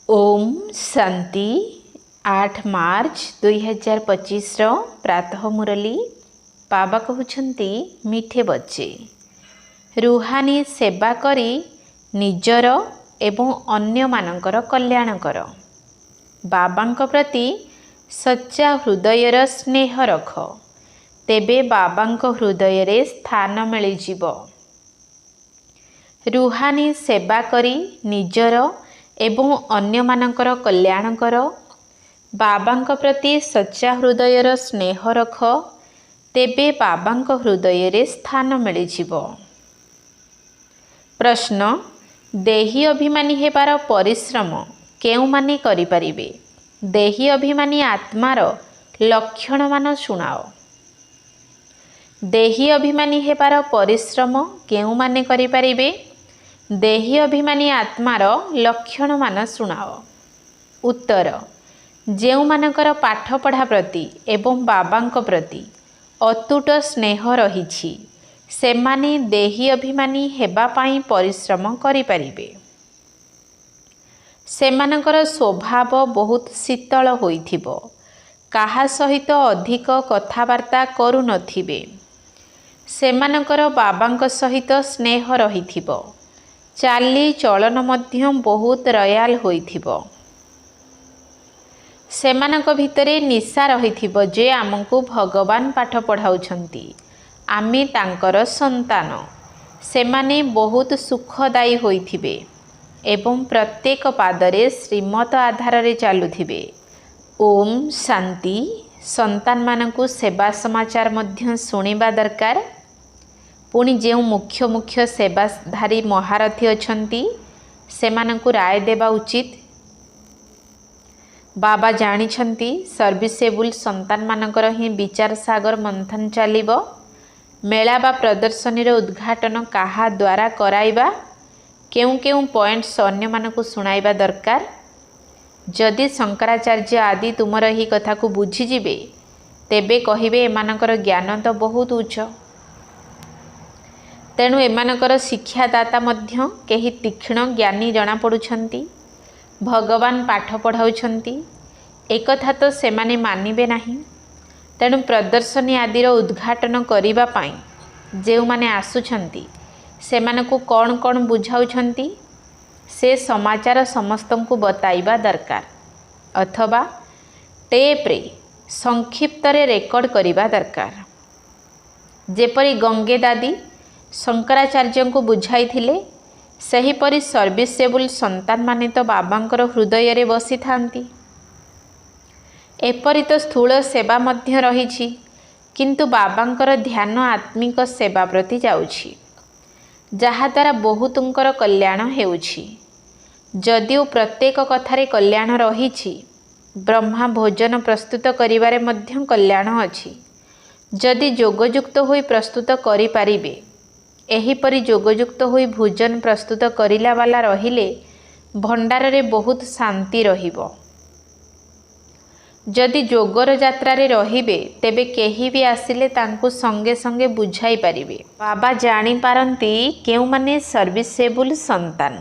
ओम शांति 8 मार्च 2025 प्रातः मुरली बाबा कहते मीठे बच्चे रुहानी सेवा करी निजर एवं अन्य मानकर कल्याण कर। बाबांक प्रति सच्चा हृदयर स्नेह रख, तेबे बाबांक हृदय रे स्थान मिलिजिव। रुहानी सेवा करी निजर एवं अन्य मानकर कल्याण कर। बाबांक प्रति सच्चा हृदयर स्नेह रख, तेबे बाबांक हृदय रे स्थान मिलिजिव। प्रश्न, देही अभिमानी हेबार परिश्रम केउ माने करि परिबे? देही अभिमानी आत्मार लक्षण मान शुणाओ। देही अभिमानी हेबार परिश्रम केउ माने करि परिबे? देही अभिमानी आत्मार लक्षण मान शुणाओ। उत्तर, जेउ मानकर पाठ पढ़ा प्रति एवं बाबांक प्रति अतुट स्नेह रहिछि सेमाने देही अभिमानी हेबा पाई परिश्रम करि परिबे। सेमानकर स्वभाव बहुत शीतल होइथिबो, काहा सहित अधिक कथावार्ता करू नथिबे। सेमानकर बाबांक सहित स्नेह रहिथिबो, चाली चलन मध्य बहुत रयाल होइथिबो। सेमानक भितरे निशा रहिथिबो जे आमको भगवान पाठ पढ़ाउछंती, आमे तांकर संतान। सेमाने बहुत सुखदायी होइथिबे एवं प्रत्येक पादरे श्रीमत आधार रे चालुथिबे। ओम शांति। संतान मानकु सेवा समाचार मध्य सुनिबा दरकार। पुणी जो मुख्य मुख्य सेवाधारी महारथी अछंती सेमानंकु राय देबा उचित। बाबा जानिछंती सर्विसेबुल संतान मानकर ही विचार सागर मंथन चलिबो। मेला बा प्रदर्शनी उद्घाटन काहा द्वारा कराइबा, केउ केउ पॉइंट्स अन्य मानकु सुनाइबा दरकार। जदि शंकराचार्य आदि तुमर ही कथा को बुझी जिबे, तेबे कहिबे एमानकर ज्ञान तो बहुत उच्च। तेणु एमानकर शिक्षादाता मध्य केही तीक्ष्ण ज्ञानी जଣା पड़ुछंती। भगवान पाठ पढ़ाउछंती, एकथा तो सेमाने मानिबे नाही। तेणु प्रदर्शनी आदिर उद्घाटन करिबा पाई जेउ माने आसुछंती सेमानकु कौन कौन बुझाउछंती से समाचार समस्तंकु बताइबा दरकार, अथवा टेप रे संक्षिप्त रे रेकर्ड करिबा दरकार। जेपरि गंगे दादी शंकराचार्य को बुझाई थिले, सेहीपरि सर्विसेबुल संतान माने तो बाबांकर हृदय रे बसी थांती। एपरि तो स्थूल सेवा मध्य रहिछि, किंतु बाबांकर ध्यान आत्मिक सेवा प्रति जाउछि, जहा द्वारा बहुतुंकर कल्याण हेउछि। जदिओ प्रत्येक कथारे कल्याण रहिछि, ब्रह्मा भोजन प्रस्तुत करिबारे मध्य कल्याण अछि। जदि जोगयुक्त होई प्रस्तुत करि पारिबे, एहीपरि जोगयुक्त होई भोजन प्रस्तुत करिला वाला रहिले भंडार रे बहुत शांति रहिबो। जदि जोगर यात्रा रे रहिबे, तेबे केही भी आसिले तांकु संगे संगे बुझाई पारिबे। बाबा जानी पारंती केउ माने सर्विसेबुल संतान,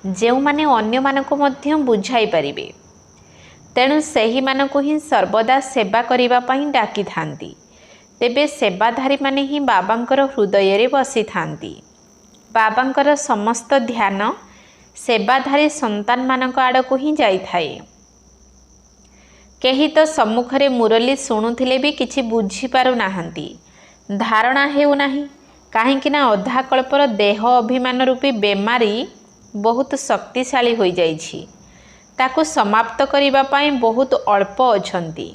जेउ माने अन्य मानको मध्य बुझाई पारिबे। तेणु सेही मानको ही सर्वदा सेवा करिबा पई डाकी थांती। तेबे सेवाधारी माने ही बाबांकर हृदय रे बसी थांती। बाबांकर समस्त ध्यान सेवाधारी संतान मानक आड़को ही जाई थाए। केही तो सम्मुखरे मुरली शुणुथिले भी किछि बुझी पारु नाहंती, धारणा हेउ नाही, काहेकि ना अधा कल्पर देह अभिमान रूपी बेमारी बहुत शक्तिशाली होई जाइछि। ताकु समाप्त करिबा पाई बहुत अल्प अछंती,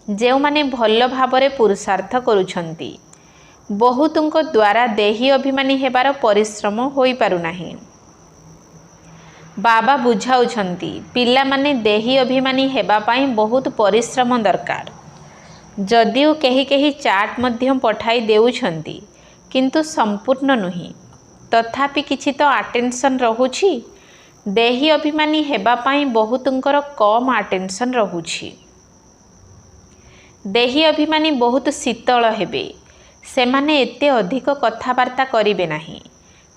जेउ माने भल भाबरे पुरुषार्थ करुछंती। बहुतुंक द्वारा देही अभिमानी हेबार परिश्रम होई पारु नाही। बाबा बुझाउछंती पिला माने देही अभिमानी हेबा पाई बहुत परिश्रम दरकार। जदिओ केही केही चाट मध्य पठाई देउछंती, किंतु संपूर्ण नुही, तथापि किछि तो अटेंशन रहुछि। देही अभिमानी हेबा पाई बहुतुंकर कम अटेंशन रहुछि। देही अभिमानी बहुत शीतल हेबे, सेमाने एते अधिक कथावार्ता करिबे नाही।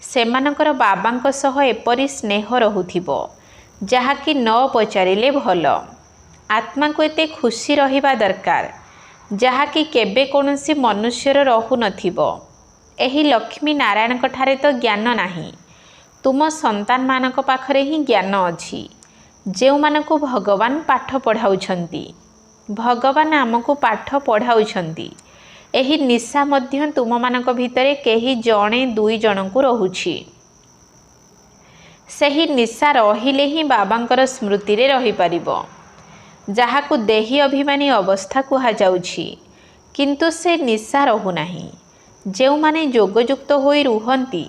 सेमानकर बाबांक सह एपरि स्नेह रहुथिबो ଯାହାକି ନ ପଚାରିଲେ ଭଲ। ଆତ୍ମାକୁ ଏତେ ଖୁସି ରହିବା ଦରକାର ଯାହାକି କେବେ କୌଣସି ମନୁଷ୍ୟର ରହୁନଥିବ। ଏହି ଲକ୍ଷ୍ମୀ ନାରାୟଣଙ୍କ ଠାରେ ତ ଜ୍ଞାନ ନାହିଁ, ତୁମ ସନ୍ତାନମାନଙ୍କ ପାଖରେ ହିଁ ଜ୍ଞାନ ଅଛି, ଯେଉଁମାନଙ୍କୁ ଭଗବାନ ପାଠ ପଢ଼ାଉଛନ୍ତି। ଭଗବାନ ଆମକୁ ପାଠ ପଢ଼ାଉଛନ୍ତି। ଏହି ନିଶା ମଧ୍ୟ ତୁମମାନଙ୍କ ଭିତରେ କେହି ଜଣେ ଦୁଇ ଜଣଙ୍କୁ ରହୁଛି। ସେହି ନିଶା ରହିଲେ ହିଁ ବାବାଙ୍କର ସ୍ମୃତିରେ ରହିପାରିବ, ଯାହାକୁ ଦେହୀ ଅଭିମାନୀ ଅବସ୍ଥା କୁହାଯାଉଛି। କିନ୍ତୁ ସେ ନିଶା ରହୁନାହିଁ। ଯେଉଁମାନେ ଯୋଗଯୁକ୍ତ ହୋଇ ରୁହନ୍ତି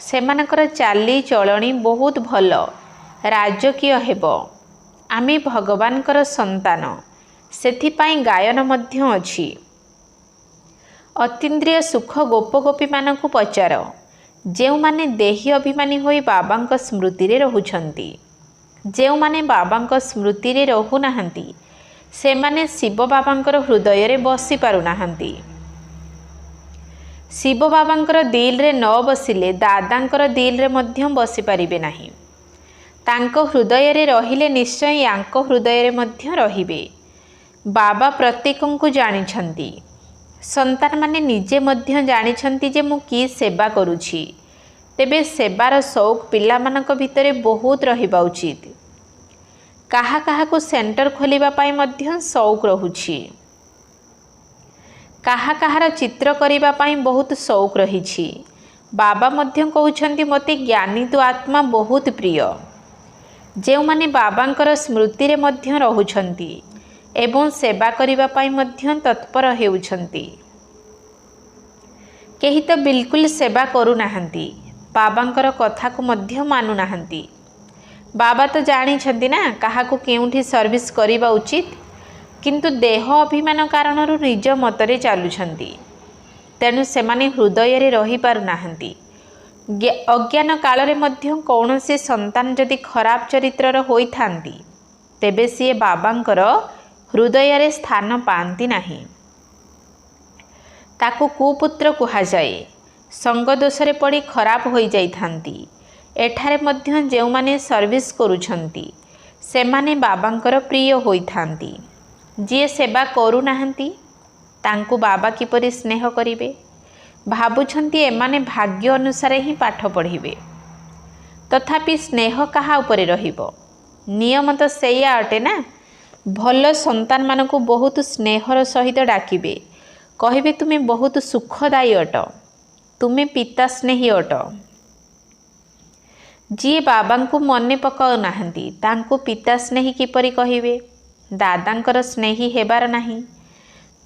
ସେମାନଙ୍କର ଚାଲିଚଳଣି ବହୁତ ଭଲ, ରାଜକୀୟ ହେବ। ଆମେ ଭଗବାନଙ୍କର ସନ୍ତାନ, ସେଥିପାଇଁ ଗାୟନ ମଧ୍ୟ ଅଛି। ଅତୀନ୍ଦ୍ରିୟ ସୁଖ ଗୋପଗୋପୀମାନଙ୍କୁ ପଚାର, ଯେଉଁମାନେ ଦେହୀ ଅଭିମାନୀ ହୋଇ ବାବାଙ୍କ ସ୍ମୃତିରେ ରହୁଛନ୍ତି। ଯେଉଁମାନେ ବାବାଙ୍କ ସ୍ମୃତିରେ ରହୁନାହାନ୍ତି ସେମାନେ ଶିବ ବାବାଙ୍କର ହୃଦୟରେ ବସି ପାରୁନାହାନ୍ତି। ଶିବ ବାବାଙ୍କର ଦିଲରେ ନ ବସିଲେ ଦାଦାଙ୍କର ଦିଲରେ ମଧ୍ୟ ବସିପାରିବେ ନାହିଁ। ତାଙ୍କ ହୃଦୟରେ ରହିଲେ ନିଶ୍ଚୟ ୟାଙ୍କ ହୃଦୟରେ ମଧ୍ୟ ରହିବେ। ବାବା ପ୍ରତ୍ୟେକଙ୍କୁ ଜାଣିଛନ୍ତି। ସନ୍ତାନମାନେ ନିଜେ ମଧ୍ୟ ଜାଣିଛନ୍ତି ଯେ ମୁଁ କି ସେବା କରୁଛି। ତେବେ ସେବାର ସଉକ ପିଲାମାନଙ୍କ ଭିତରେ ବହୁତ ରହିବା ଉଚିତ। କାହା କାହାକୁ ସେଣ୍ଟର ଖୋଲିବା ପାଇଁ ମଧ୍ୟ ସଉକ ରହୁଛି। କାହା କାହାର ଚିତ୍ର କରିବା ପାଇଁ ବହୁତ ସଉକ ରହିଛି। ବାବା ମଧ୍ୟ କହୁଛନ୍ତି ମୋତେ ଜ୍ଞାନୀ ତୁ ଆତ୍ମା ବହୁତ ପ୍ରିୟ। ଯେଉଁମାନେ ବାବାଙ୍କର ସ୍ମୃତିରେ ମଧ୍ୟ ରହୁଛନ୍ତି ଏବଂ ସେବା କରିବା ପାଇଁ ମଧ୍ୟ ତତ୍ପର ହେଉଛନ୍ତି। କେହି ତ ବିଲକୁଲ ସେବା କରୁନାହାନ୍ତି, ବାବାଙ୍କର କଥାକୁ ମଧ୍ୟ ମାନୁନାହାନ୍ତି। ବାବା ତ ଜାଣିଛନ୍ତି ନା କାହାକୁ କେଉଁଠି ସର୍ଭିସ୍ କରିବା ଉଚିତ, କିନ୍ତୁ ଦେହ ଅଭିମାନ କାରଣରୁ ନିଜ ମତରେ ଚାଲୁଛନ୍ତି। ତେଣୁ ସେମାନେ ହୃଦୟରେ ରହିପାରୁନାହାନ୍ତି। ଅଜ୍ଞାନ କାଳରେ ମଧ୍ୟ କୌଣସି ସନ୍ତାନ ଯଦି ଖରାପ ଚରିତ୍ରର ହୋଇଥାନ୍ତି ତେବେ ସିଏ ବାବାଙ୍କର ହୃଦୟରେ ସ୍ଥାନ ପାଆନ୍ତି ନାହିଁ। ତାକୁ କୁପୁତ୍ର କୁହାଯାଏ। ସଙ୍ଗ ଦୋଷରେ ପଡ଼ି ଖରାପ ହୋଇଯାଇଥାନ୍ତି। ଏଠାରେ ମଧ୍ୟ ଯେଉଁମାନେ ସର୍ଭିସ୍ କରୁଛନ୍ତି ସେମାନେ ବାବାଙ୍କର ପ୍ରିୟ ହୋଇଥାନ୍ତି। ଯିଏ ସେବା କରୁନାହାନ୍ତି ତାଙ୍କୁ ବାବା କିପରି ସ୍ନେହ କରିବେ? ଭାବୁଛନ୍ତି ଏମାନେ ଭାଗ୍ୟ ଅନୁସାରେ ହିଁ ପାଠ ପଢ଼ିବେ। ତଥାପି ସ୍ନେହ କାହା ଉପରେ ରହିବ? ନିୟମ ତ ସେଇଆ ଅଟେ ନା। ଭଲ ସନ୍ତାନମାନଙ୍କୁ ବହୁତ ସ୍ନେହର ସହିତ ଡାକିବେ, କହିବେ ତୁମେ ବହୁତ ସୁଖଦାୟୀ ଅଟ, ତୁମେ ପିତା ସ୍ନେହୀ ଅଟ। ଯିଏ ବାବାଙ୍କୁ ମନେ ପକାଉନାହାନ୍ତି ତାଙ୍କୁ ପିତା ସ୍ନେହୀ କିପରି କହିବେ? ଦାଦାଙ୍କର ସ୍ନେହୀ ହେବାର ନାହିଁ।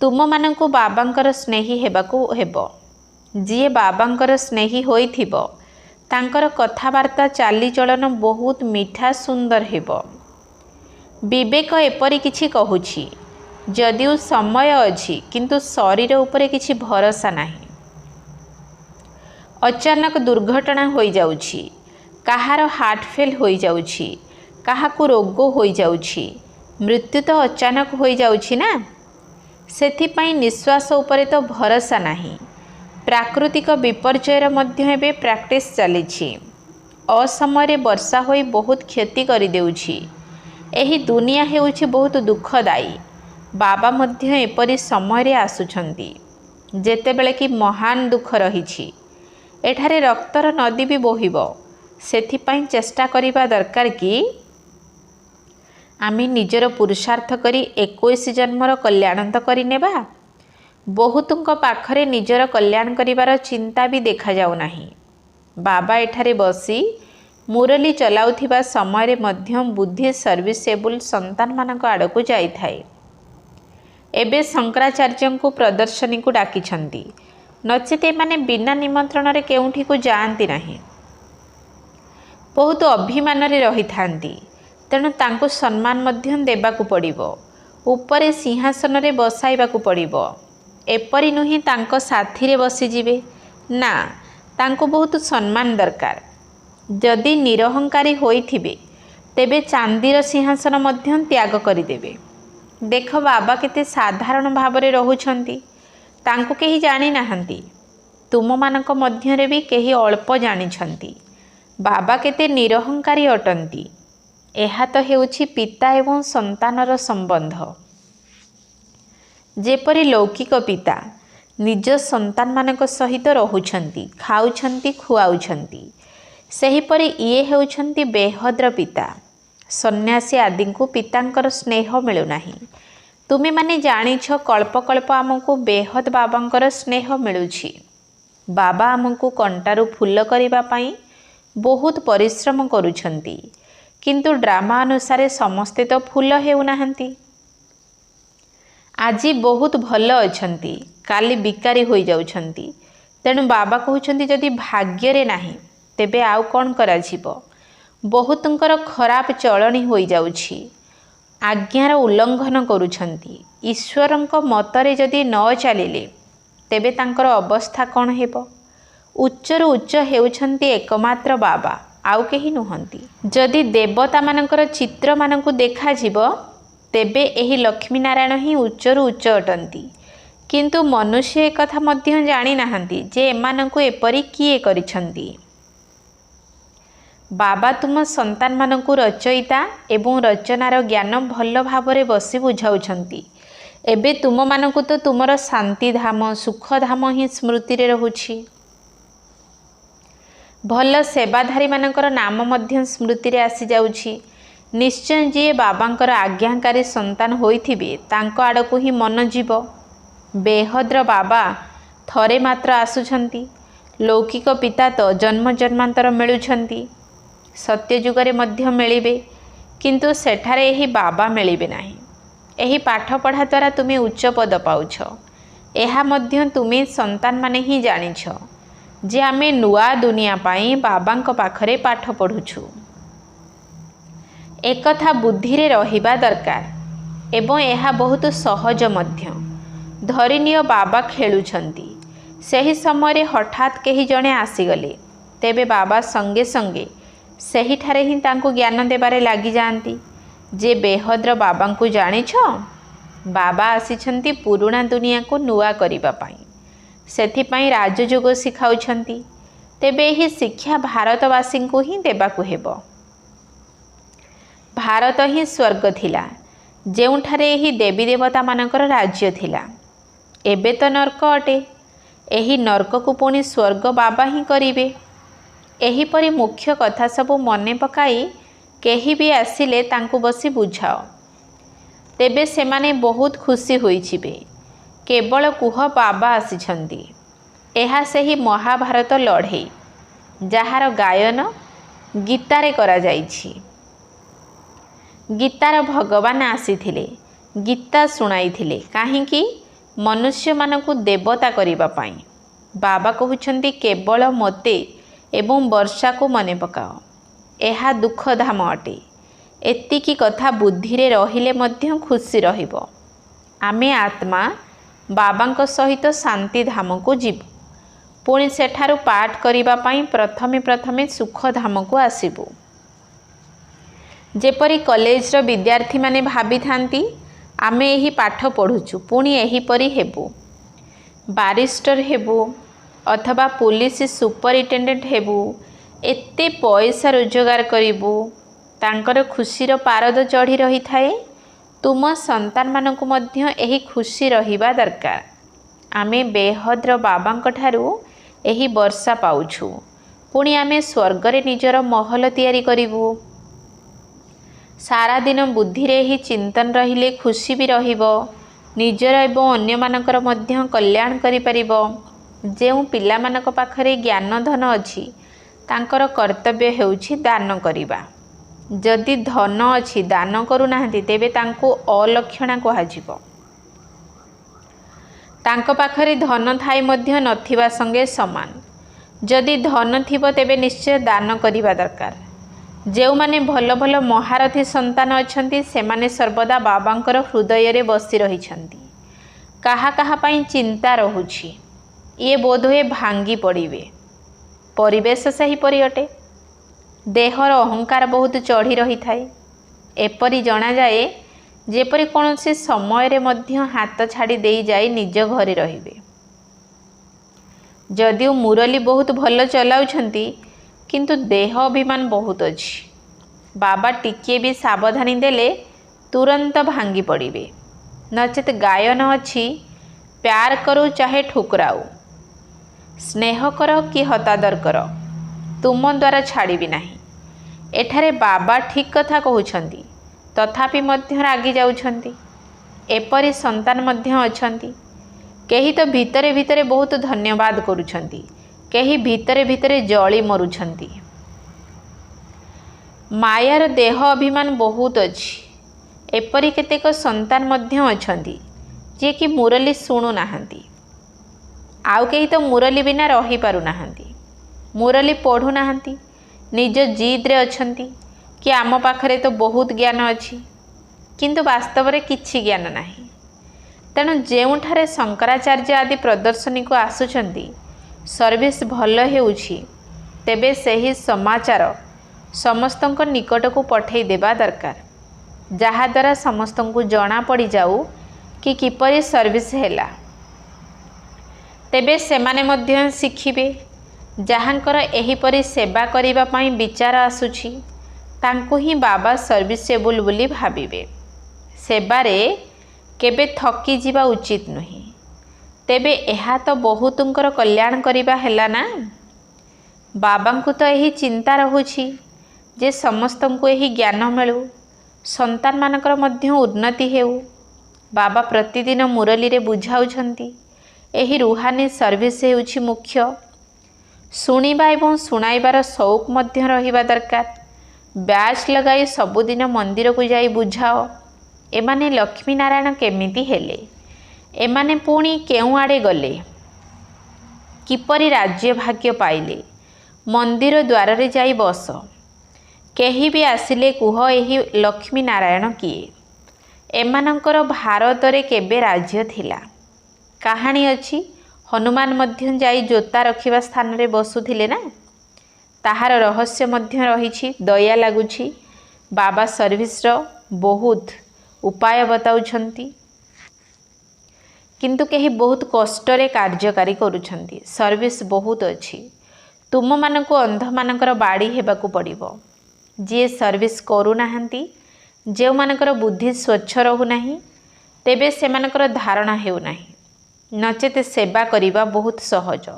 ତୁମମାନଙ୍କୁ ବାବାଙ୍କର ସ୍ନେହୀ ହେବାକୁ ହେବ। ଯିଏ ବାବାଙ୍କର ସ୍ନେହୀ ହୋଇଥିବ ତାଙ୍କର କଥାବାର୍ତ୍ତା ଚାଲିଚଳନ ବହୁତ ମିଠା ସୁନ୍ଦର ହେବ। ବିବେକ ଏପରି କିଛି କହୁଛି, ଯଦିଓ ସମୟ ଅଛି କିନ୍ତୁ ଶରୀର ଉପରେ କିଛି ଭରସା ନାହିଁ। ଅଚାନକ ଦୁର୍ଘଟଣା ହୋଇଯାଉଛି, କାହାର ହାର୍ଟ ଫେଲ୍ ହୋଇଯାଉଛି, କାହାକୁ ରୋଗ ହୋଇଯାଉଛି। ମୃତ୍ୟୁ ତ ଅଚାନକ ହୋଇଯାଉଛି ନା। ସେଥିପାଇଁ ନିଶ୍ୱାସ ଉପରେ ତ ଭରସା ନାହିଁ। ପ୍ରାକୃତିକ ବିପର୍ଯ୍ୟୟର ମଧ୍ୟ ଏବେ ପ୍ରାକ୍ଟିସ୍ ଚାଲିଛି। ଅସମୟରେ ବର୍ଷା ହୋଇ ବହୁତ କ୍ଷତି କରିଦେଉଛି। ଏହି ଦୁନିଆ ହେଉଛି ବହୁତ ଦୁଃଖଦାୟୀ। ବାବା ମଧ୍ୟ ଏପରି ସମୟରେ ଆସୁଛନ୍ତି ଯେତେବେଳେ କି ମହାନ ଦୁଃଖ ରହିଛି। ଏଠାରେ ରକ୍ତର ନଦୀ ବି ବୋହିବ। ସେଥିପାଇଁ ଚେଷ୍ଟା କରିବା ଦରକାର କି ଆମେ ନିଜର ପୁରୁଷାର୍ଥ କରି 21 ଜନ୍ମର କଲ୍ୟାଣ ତ କରିନେବା। ବହୁତଙ୍କ ପାଖରେ ନିଜର କଲ୍ୟାଣ କରିବାର ଚିନ୍ତା ବି ଦେଖାଯାଉ ନାହିଁ। ବାବା ଏଠାରେ ବସି ମୁରଲି ଚଲାଉଥିବା ସମୟରେ ମଧ୍ୟ ବୁଦ୍ଧି ସର୍ଭିସେବୁଲ ସନ୍ତାନମାନଙ୍କ ଆଡ଼କୁ ଯାଇଥାଏ। ଏବେ ଶଙ୍କରାଚାର୍ଯ୍ୟଙ୍କୁ ପ୍ରଦର୍ଶନୀକୁ ଡାକିଛନ୍ତି, ନଚେତ ଏମାନେ ବିନା ନିମନ୍ତ୍ରଣରେ କେଉଁଠିକୁ ଯାଆନ୍ତି ନାହିଁ। ବହୁତ ଅଭିମାନରେ ରହିଥାନ୍ତି, ତେଣୁ ତାଙ୍କୁ ସମ୍ମାନ ମଧ୍ୟ ଦେବାକୁ ପଡ଼ିବ। ଉପରେ ସିଂହାସନରେ ବସାଇବାକୁ ପଡ଼ିବ। ଏପରି ନୁହେଁ ତାଙ୍କ ସାଥିରେ ବସିଯିବେ, ନା, ତାଙ୍କୁ ବହୁତ ସମ୍ମାନ ଦରକାର। ଯଦି ନିରହଙ୍କାରୀ ହୋଇଥିବେ ତେବେ ଚାନ୍ଦିର ସିଂହାସନ ମଧ୍ୟ ତ୍ୟାଗ କରିଦେବେ। ଦେଖ ବାବା କେତେ ସାଧାରଣ ଭାବରେ ରହୁଛନ୍ତି, ତାଙ୍କୁ କେହି ଜାଣିନାହାନ୍ତି। ତୁମମାନଙ୍କ ମଧ୍ୟରେ ବି କେହି ଅଳ୍ପ ଜାଣିଛନ୍ତି ବାବା କେତେ ନିରହଙ୍କାରୀ ଅଟନ୍ତି। ଏହା ତ ହେଉଛି ପିତା ଏବଂ ସନ୍ତାନର ସମ୍ବନ୍ଧ। ଯେପରି ଲୌକିକ ପିତା ନିଜ ସନ୍ତାନମାନଙ୍କ ସହିତ ରହୁଛନ୍ତି, ଖାଉଛନ୍ତି, ଖୁଆଉଛନ୍ତି, ସେହିପରି ଇଏ ହେଉଛନ୍ତି ବେହଦ୍ର ପିତା। ସନ୍ନ୍ୟାସୀ ଆଦିଙ୍କୁ ପିତାଙ୍କର ସ୍ନେହ ମିଳୁନାହିଁ। ତୁମେମାନେ ଜାଣିଛ କଳ୍ପକଳ୍ପ ଆମକୁ ବେହଦ୍ ବାବାଙ୍କର ସ୍ନେହ ମିଳୁଛି। ବାବା ଆମକୁ କଣ୍ଟାରୁ ଫୁଲ କରିବା ପାଇଁ ବହୁତ ପରିଶ୍ରମ କରୁଛନ୍ତି, କିନ୍ତୁ ଡ୍ରାମା ଅନୁସାରେ ସମସ୍ତେ ତ ଫୁଲ ହେଉନାହାନ୍ତି। ଆଜି ବହୁତ ଭଲ ଅଛନ୍ତି, କାଲି ବିକାରୀ ହୋଇଯାଉଛନ୍ତି। ତେଣୁ ବାବା କହୁଛନ୍ତି ଯଦି ଭାଗ୍ୟରେ ନାହିଁ ତେବେ ଆଉ କ'ଣ କରାଯିବ। ବହୁତଙ୍କର ଖରାପ ଚଳଣି ହୋଇଯାଉଛି, ଆଜ୍ଞାର ଉଲ୍ଲଙ୍ଘନ କରୁଛନ୍ତି। ଈଶ୍ୱରଙ୍କ ମତରେ ଯଦି ନ ଚାଲିଲେ ତେବେ ତାଙ୍କର ଅବସ୍ଥା କ'ଣ ହେବ? ଉଚ୍ଚରୁ ଉଚ୍ଚ ହେଉଛନ୍ତି ଏକମାତ୍ର ବାବା, ଆଉ କେହି ନୁହନ୍ତି। ଯଦି ଦେବତାମାନଙ୍କର ଚିତ୍ରମାନଙ୍କୁ ଦେଖାଯିବ ତେବେ ଏହି ଲକ୍ଷ୍ମୀନାରାୟଣ ହିଁ ଉଚ୍ଚରୁ ଉଚ୍ଚ ଅଟନ୍ତି। କିନ୍ତୁ ମନୁଷ୍ୟ ଏକଥା ମଧ୍ୟ ଜାଣିନାହାନ୍ତି ଯେ ଏମାନଙ୍କୁ ଏପରି କିଏ କରିଛନ୍ତି। ବାବା ତୁମ ସନ୍ତାନମାନଙ୍କୁ ରଚୟିତା ଏବଂ ରଚନାର ଜ୍ଞାନ ଭଲ ଭାବରେ ବସି ବୁଝାଉଛନ୍ତି। ଏବେ ତୁମମାନଙ୍କୁ ତ ତୁମର ଶାନ୍ତିଧାମ, ସୁଖଧାମ ହିଁ ସ୍ମୃତିରେ ରହୁଛି। ଭଲ ସେବାଧାରୀମାନଙ୍କର ନାମ ମଧ୍ୟ ସ୍ମୃତିରେ ଆସିଯାଉଛି। ନିଶ୍ଚୟ ଯିଏ ବାବାଙ୍କର ଆଜ୍ଞାକାରୀ ସନ୍ତାନ ହୋଇଥିବେ ତାଙ୍କ ଆଡ଼କୁ ହିଁ ମନ ଯିବ। ବେହଦ୍ର ବାବା ଥରେ ମାତ୍ର ଆସୁଛନ୍ତି। ଲୌକିକ ପିତା ତ ଜନ୍ମ ଜନ୍ମାନ୍ତର ମିଳୁଛନ୍ତି, ସତ୍ୟଯୁଗରେ ମଧ୍ୟ ମିଳିବେ, କିନ୍ତୁ ସେଠାରେ ଏହି ବାବା ମିଳିବେ ନାହିଁ। ଏହି ପାଠପଢ଼ା ଦ୍ୱାରା ତୁମେ ଉଚ୍ଚ ପଦ ପାଉଛ। ଏହା ମଧ୍ୟ ତୁମେ ସନ୍ତାନମାନେ ହିଁ ଜାଣିଛ ଯେ ଆମେ ନୂଆ ଦୁନିଆ ପାଇଁ ବାବାଙ୍କ ପାଖରେ ପାଠ ପଢ଼ୁଛୁ। ଏକଥା ବୁଦ୍ଧିରେ ରହିବା ଦରକାର ଏବଂ ଏହା ବହୁତ ସହଜ ମଧ୍ୟ। ଧରିନିଅ ବାବା ଖେଳୁଛନ୍ତି, ସେହି ସମୟରେ ହଠାତ୍ କେହି ଜଣେ ଆସିଗଲେ, ତେବେ ବାବା ସଙ୍ଗେ ସଙ୍ଗେ ସେହିଠାରେ ହିଁ ତାଙ୍କୁ ଜ୍ଞାନ ଦେବାରେ ଲାଗିଯାଆନ୍ତି ଯେ ବେହଦ୍ର ବାବାଙ୍କୁ ଜାଣିଛ, ବାବା ଆସିଛନ୍ତି ପୁରୁଣା ଦୁନିଆକୁ ନୂଆ କରିବା ପାଇଁ, ସେଥିପାଇଁ ରାଜଯୋଗ ଶିଖାଉଛନ୍ତି। ତେବେ ଏହି ଶିକ୍ଷା ଭାରତବାସୀଙ୍କୁ ହିଁ ଦେବାକୁ ହେବ। ଭାରତ ହିଁ ସ୍ୱର୍ଗ ଥିଲା, ଯେଉଁଠାରେ ଏହି ଦେବୀ ଦେବତାମାନଙ୍କର ରାଜ୍ୟ ଥିଲା। ଏବେ ତ ନର୍କ ଅଟେ। ଏହି ନର୍କକୁ ପୁଣି ସ୍ୱର୍ଗ ବାବା ହିଁ କରିବେ। ଏହିପରି ମୁଖ୍ୟ କଥା ସବୁ ମନେ ପକାଇ କେହି ବି ଆସିଲେ ତାଙ୍କୁ ବସି ବୁଝାଅ, ତେବେ ସେମାନେ ବହୁତ ଖୁସି ହୋଇଯିବେ। କେବଳ କୁହ ବାବା ଆସିଛନ୍ତି। ଏହା ସେହି ମହାଭାରତ ଲଢ଼େଇ ଯାହାର ଗାୟନ ଗୀତାରେ କରାଯାଇଛି। ଗୀତାର ଭଗବାନ ଆସିଥିଲେ, ଗୀତା ଶୁଣାଇଥିଲେ। କାହିଁକି? ମନୁଷ୍ୟମାନଙ୍କୁ ଦେବତା କରିବା ପାଇଁ। ବାବା କହୁଛନ୍ତି କେବଳ ମୋତେ ଏବଂ ବର୍ଷାକୁ ମନେ ପକାଅ। ଏହା ଦୁଃଖଧାମ ଅଟେ। ଏତିକି କଥା ବୁଦ୍ଧିରେ ରହିଲେ ମଧ୍ୟ ଖୁସି ରହିବ। ଆମେ ଆତ୍ମା ବାବାଙ୍କ ସହିତ ଶାନ୍ତିଧାମକୁ ଯିବୁ। ପୁଣି ସେଠାରୁ ପାଠ କରିବା ପାଇଁ ପ୍ରଥମେ ସୁଖଧାମକୁ ଆସିବୁ। ଯେପରି କଲେଜର ବିଦ୍ୟାର୍ଥୀମାନେ ଭାବିଥାନ୍ତି ଆମେ ଏହି ପାଠ ପଢ଼ୁଛୁ, ପୁଣି ଏହିପରି ହେବୁ, ବାରିଷ୍ଟର ହେବୁ ଅଥବା ପୁଲିସ ସୁପରିଟେଣ୍ଡେଣ୍ଟ ହେବୁ, ଏତେ ପଇସା ରୋଜଗାର କରିବୁ, ତାଙ୍କର ଖୁସିର ପାରଦ ଚଢ଼ି ରହିଥାଏ। ତୁମ ସନ୍ତାନମାନଙ୍କୁ ମଧ୍ୟ ଏହି ଖୁସି ରହିବା ଦରକାର। ଆମେ ବେହଦ୍ର ବାବାଙ୍କ ଠାରୁ ଏହି ବର୍ଷା ପାଉଛୁ, ପୁଣି ଆମେ ସ୍ୱର୍ଗରେ ନିଜର ମହଲ ତିଆରି କରିବୁ। ସାରାଦିନ ବୁଦ୍ଧିରେ ଏହି ଚିନ୍ତନ ରହିଲେ ଖୁସି ବି ରହିବ, ନିଜର ଏବଂ ଅନ୍ୟମାନଙ୍କର ମଧ୍ୟ କଲ୍ୟାଣ କରିପାରିବ। ଯେଉଁ ପିଲାମାନଙ୍କ ପାଖରେ ଜ୍ଞାନ ଧନ ଅଛି ତାଙ୍କର କର୍ତ୍ତବ୍ୟ ହେଉଛି ଦାନ କରିବା। ଯଦି ଧନ ଅଛି ଦାନ କରୁନାହାନ୍ତି ତେବେ ତାଙ୍କୁ ଅଲକ୍ଷଣା କୁହାଯିବ। ତାଙ୍କ ପାଖରେ ଧନ ଥାଇ ମଧ୍ୟ ନଥିବା ସଙ୍ଗେ ସମାନ। ଯଦି ଧନ ଥିବ ତେବେ ନିଶ୍ଚୟ ଦାନ କରିବା ଦରକାର। ଯେଉଁମାନେ ଭଲ ଭଲ ମହାରଥୀ ସନ୍ତାନ ଅଛନ୍ତି ସେମାନେ ସର୍ବଦା ବାବାଙ୍କର ହୃଦୟରେ ବସି ରହିଛନ୍ତି। କାହା କାହା ପାଇଁ ଚିନ୍ତା ରହୁଛି, ଇଏ ବୋଧହୁଏ ଭାଙ୍ଗି ପଡ଼ିବେ। ପରିବେଶ ସେହିପରି ଅଟେ। ଦେହର ଅହଙ୍କାର ବହୁତ ଚଢ଼ି ରହିଥାଏ। ଏପରି ଜଣାଯାଏ ଯେପରି କୌଣସି ସମୟରେ ମଧ୍ୟ ହାତ ଛାଡ଼ି ଦେଇ ଯାଇ ନିଜ ଘରେ ରହିବେ। ଯଦିଓ ମୁରଲି ବହୁତ ଭଲ ଚଲାଉଛନ୍ତି, କିନ୍ତୁ ଦେହ ଅଭିମାନ ବହୁତ ଅଛି। बाबा टिके भी सावधानी देले तुरंत भांगी पड़े। नचेत गायन अच्छी प्यार करो चाहे ठुकराओ, स्नेह कर कि हतादर कर, तुम द्वारा छाड़बी नहीं। एठारे बाबा ठीक कथा कहउछंती, तथापि मध्य रागी जाउछंती। एपरी संतान मध्य अछंती। केही तो भितरे भितरे बहुत धन्यवाद करुछंती, केही भितरे भितरे जली मरुछंती। मायार देह अभिमान बहुत अछि। एपरी केतेक संतान मध्य अछंती जे कि मुरली शुणु नाहंती। आउ केही तो मुरली बिना रही पारु नाहंती, मुरली पढ़ु नाहंती, निज जिद रे अछंती कि आम पाखरे तो बहुत ज्ञान अछि, किंतु वास्तव रे किछि ज्ञान नाही। तेणु जेउठारे शंकराचार्य आदि प्रदर्शनी को आसुचंती सर्विस भल हेउछि, तेबे सेही समाचार समस्तंक निकट को पठेई देबा दरकार, जहा द्वारा समस्तंकु जणा पड़ी जाऊ कि किपरि सर्विस हेला। तेबे सेमाने मध्य शिखिबे। जहाँकर एहीपरि सेवा करिबा पाई विचार आसुछि तांकु ही बाबा सर्विसेबल बोली भाबिबे। सेबारे केबे थकी जीवा उचित नुही। तेबे एहा तो बहुतुंकर कल्याण करिबा हेला ना। बाबांकु तो यही चिंता रहुछि जे समस्तंकु यही ज्ञान मिलू, संतान मानकर मध्य उन्नति हेउ। बाबा प्रतिदिन मुरली रे बुझाउछंती एही रुहानी सर्विस हेउछि मुख्य। शुणिबा एवं शुणाइबार शौक मध्य रहिबा दरकार। ब्याज लगाई सबुदिन मंदिर को जाई बुझाओ एमाने लक्ष्मी नारायण केमिति हेले, एमाने पुणी केउ आड़े गले, किपरि राज्य भाग्य पाइले, मंदिर द्वार रे जाई बस, केही भी आसिले कुह एही लक्ष्मी नारायण किए, एमानकर भारत रे केबे राज्य थिला। कहानी अछि हनुमान मध्य जाई जोता रखिबा स्थान रे बसुथिले ना। ताहार रहस्य मध्य रहिछि। दया लागुछि बाबा सर्विस रो बहुत उपाय बताउछंती, किंतु केही बहुत कष्ट रे कार्यकारी करूछंती। सर्विस बहुत अछि। तुम मानकु अंध मानकर बाड़ी हेबाकु पड़िबो। जे सर्विस करू नाहंती, जे मानकर बुद्धि स्वच्छ रहु नाही, तेबे से मानकर धारणा हेउ नाही। नचेत सेवा करिबा बहुत सहज।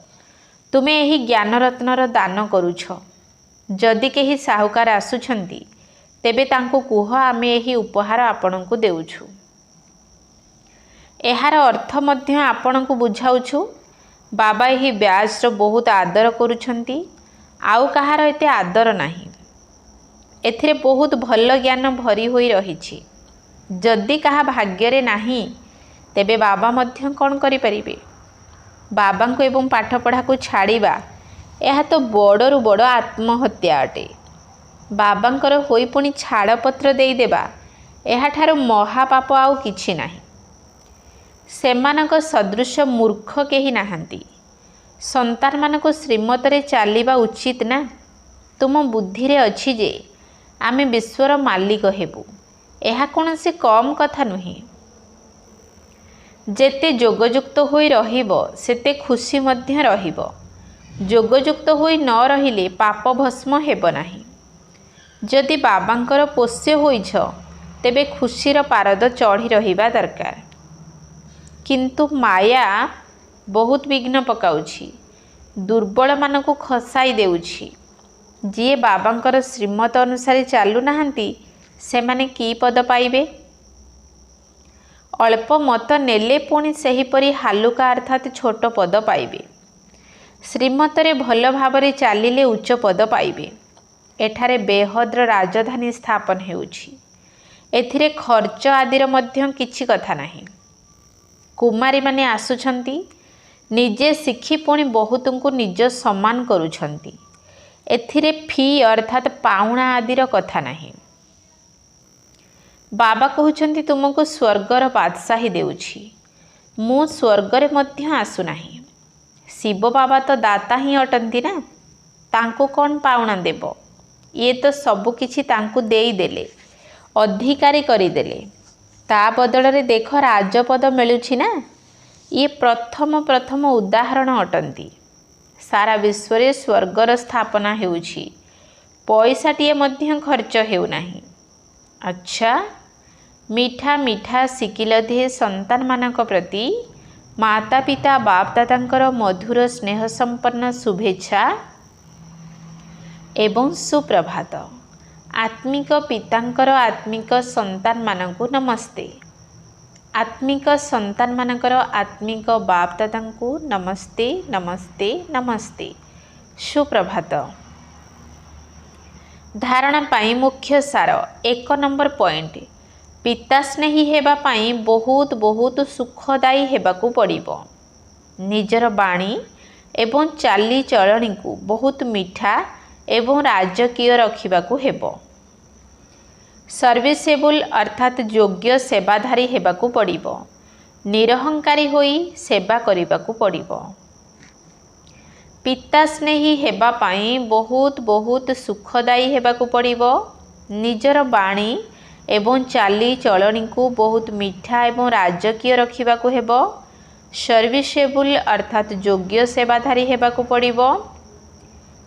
तुमे एही ज्ञान रत्नर दान करूछ। जदि केही साहुकार आसुछंती तेबे तांको कुह आमे एही उपहार आपणଙ୍କୁ देउछु। एहार अर्थ मध्य आपणଙ୍କୁ बुझाउछु। बाबा एही ब्याज रो बहुत आदर करूछंती, आउ कहार एते आदर नाही। एथिरे बहुत भल ज्ञान भरी होई रहिछि। जदि कहा भाग्य रे नाही तेबे बाबा मध्य कौन करि परिबे। बाबा को एवं पाठ पढ़ा को छाड़िबा यह तो बड़रू बड़ आत्महत्या अटे। बाबांकर होई पुणी छाड़पत्र देई देबा यह ठारो महापाप आउ किछि नाही। सेमानक सदृश मूर्ख केही नाहंती। संतान मानको श्रीमत रे चालिबा उचित ना। तुम बुद्धि रे अछि जे आमे विश्वर मालिक हेबु, यह कोनोसी कम कथा नुही। जेते जोगयुक्त होई रहिबो सेते खुशी मध्य रहिबो। जोगयुक्त होई न रहिले पाप भस्म हेबो नाही। जदि बाबांकर पोष्य होइछ तेबे खुशीर पारद चढ़ी रहिबा दरकार। किंतु माया बहुत विघ्न पकाउछि, दुर्बल मानकु खसाई देउछि। जे बाबांकर श्रीमत अनुसार चालू नाहंती सेमाने की पद पाइबे। अल्प मत नेले पुणी सेहीपरि हालुका अर्थात छोट पद पाइबे। श्रीमत रे भल भावरे चालिले उच्च पद पाइबे। एठारे बेहद्र राजधानी स्थापन हेउछि। एथिरे खर्च आदिर मध्य किछि कथा नाही। कुमारी माने आसुछंती, निजे शिखी पुणी बहुतंकु निज सम्मान करूछंती। एथिरे फी अर्थात पाउणा आदिर कथा नाही। बाबा कहउछंती तुमको स्वर्गर बादशाही देउछि, मु स्वर्गरे मध्य आसु नाही। शिव बाबा तो दाता ही अटंती ना, तांको कौन पाउणा देबो। ये तो सबु किछि तांको देई देले, अधिकारी करी देले। ता बदल रे देख राजपद मिलुछि ना। ये प्रथम उदाहरण अटंती। सारा विश्व रे स्वर्गर स्थापना हेउछि। पैसाटिए मध्य खर्च हेउनाही। अच्छा, मिठा मिठा शिकिलधे संतान मानक प्रति माता पिता बाप दादांकर मधुर स्नेह संपन्न शुभेच्छा एवं सुप्रभात। आत्मिक पितांकर आत्मिक संतान मानकु नमस्ते। आत्मिक संतान मानकर आत्मिक बाप दादांकु नमस्ते नमस्ते नमस्ते, सुप्रभात। धारणा पाई मुख्य सार 1 नंबर पॉइंट, पिता स्नेही हेबा पाई बहुत बहुत सुखदायी हेबाकु पड़िबो। निजर बाणी एवं चाली चलणी को बहुत मीठा एवं राजकीय रखिबाकु हेबो। सर्विसेबल अर्थात योग्य सेवाधारी हेबाकु पड़िबो। निरहंकारी होई सेवा करिबाकु पड़िबो। पिता स्नेही हेबा पाई बहुत बहुत सुखदायी हेबाकु पड़िबो। निजर बाणी एवं चाली चलणी को बहुत मीठा एवं राजकीय रखिबाकु हेबो। सर्विसेबल अर्थात योग्य सेवाधारी हेबाकु पड़िबो।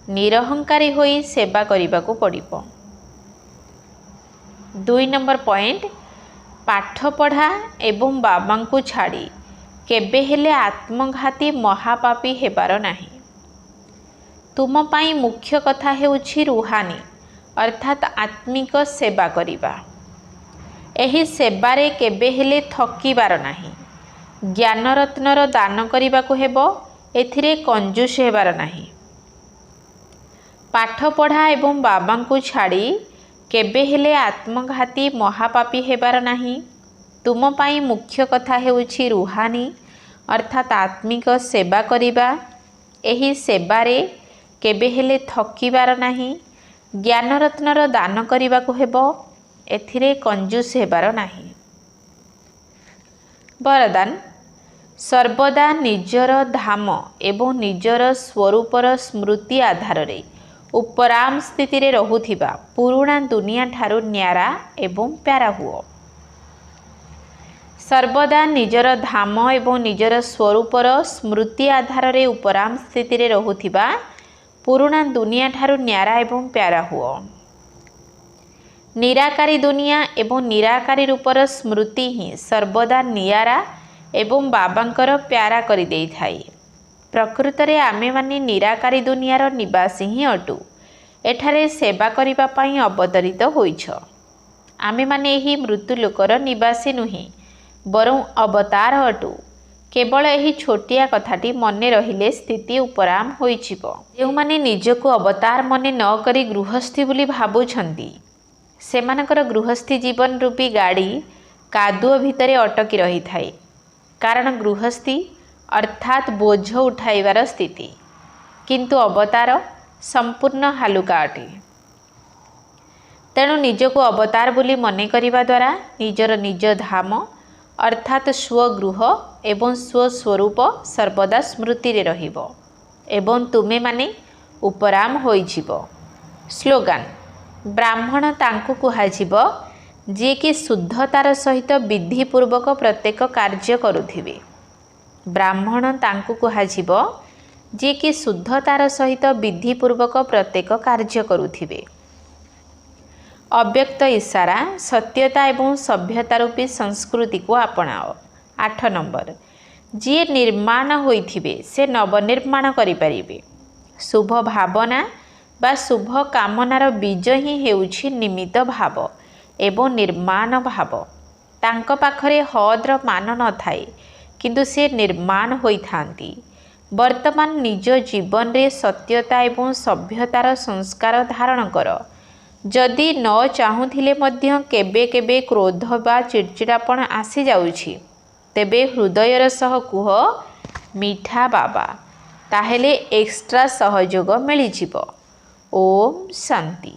निरहंकारी होई सेवा करिबाकु पड़िबो। 2 नंबर पॉइंट, पाठ पढ़ा एवं बाबांकु छाड़ी केबे हेले आत्मघाती महापापी हेबार नाही। तुम पाई मुख्य कथा हेउछि रुहानी अर्थात आत्मिक सेवा करिबा। एही सेबारे केबे हेले थकिबार नाही। ज्ञान रत्नर दान करिबाकु हेबो, एथिरे कंजूस हेबार नाही। पाठ पढ़ा एवं बाबांकु छाड़ी केबे हेले आत्मघाती महापापी हेबार नाही। तुम पाई मुख्य कथा हेउछि रुहानी अर्थात आत्मिक सेवा करिबा। एही सेबारे केबे हेले थकिबार नाही। ज्ञान रत्नर दान करिबाकु हेबो, एथिरे कंजूस हेबार नाही। वरदान, सर्वदा निजर धाम एवं निजर स्वरूपर स्मृति आधार रे उपराम स्थिति रे रहुथिबा पुराणा दुनिया ठारू न्यारा एवं प्यारा हुओ। सर्वदा निजर धाम एवं निजर स्वरूपर स्मृति आधार रे उपराम स्थिति रे रहुथिबा पुराणा दुनिया ठारू न्यारा एवं प्यारा हुओ। निराकारी दुनिया एवं निराकारी रूपर स्मृति ही सर्वदा नियारा एवं बाबांकर प्यारा करि देई थाई। प्रकृत रे आमे माने निराकारी दुनियार निवासी ही अटू। एठारे सेवा करिबा पाई अवतरित होइछ। आमे माने एही मृत्यु लोकर निवासी नुही, बरं अवतार अटू। केवल एही छोटिया कथाटी मने रहिले स्थिति उपराम होइछिबो। जेउ माने निजको अवतार मने न करी गृहस्थी बोली भाबुछंती, सेमानकर गृहस्थी जीवन रूपी गाड़ी कादुओ भितरे अटकी रही थाए। कारण गृहस्थी अर्थात बोझ उठाइबार स्थिति, किंतु अवतार संपूर्ण हालुका अटे। तेणु निजको अवतार बोली मने करिबा द्वारा निजर निज धाम अर्थात स्वगृह एवं स्वस्वरूप सर्वदा स्मृति रे रहिबो एवं तुमे माने उपराम होइजिबो। स्लोगान, ब्राह्मण तांकु कुहाजिबो जे कि शुद्धतार सहित विधिपूर्वक प्रत्येक कार्य करुथिबे। ब्राह्मण तांकु कुहाजिबो जे कि शुद्धतार सहित विधिपूर्वक प्रत्येक कार्य करुथिबे। अव्यक्त इशारा, सत्यता एवं सभ्यता रूपी संस्कृति को आपणाओ। 8 नंबर, जी निर्माण होइथिबे से नवनिर्माण करिपारिबे। शुभ भावना बा शुभ कामनार बीज ही हेउछि निमित्त भाव एवं निर्माण भाव। तांको पाखरे हद्र मान न थाए, किंतु से निर्माण होइथांती। वर्तमान निज जीवन रे सत्यता एवं सभ्यतार संस्कार धारण कर। जदि न चाहुथिले मध्य केबे केबे क्रोध बा चिड़चिड़ापण आसी जाउछि, तेबे हृदयर सह कुह मीठा बाबा, ताहेले एक्स्ट्रा सहयोग मिलिजिबो। ओम शांति।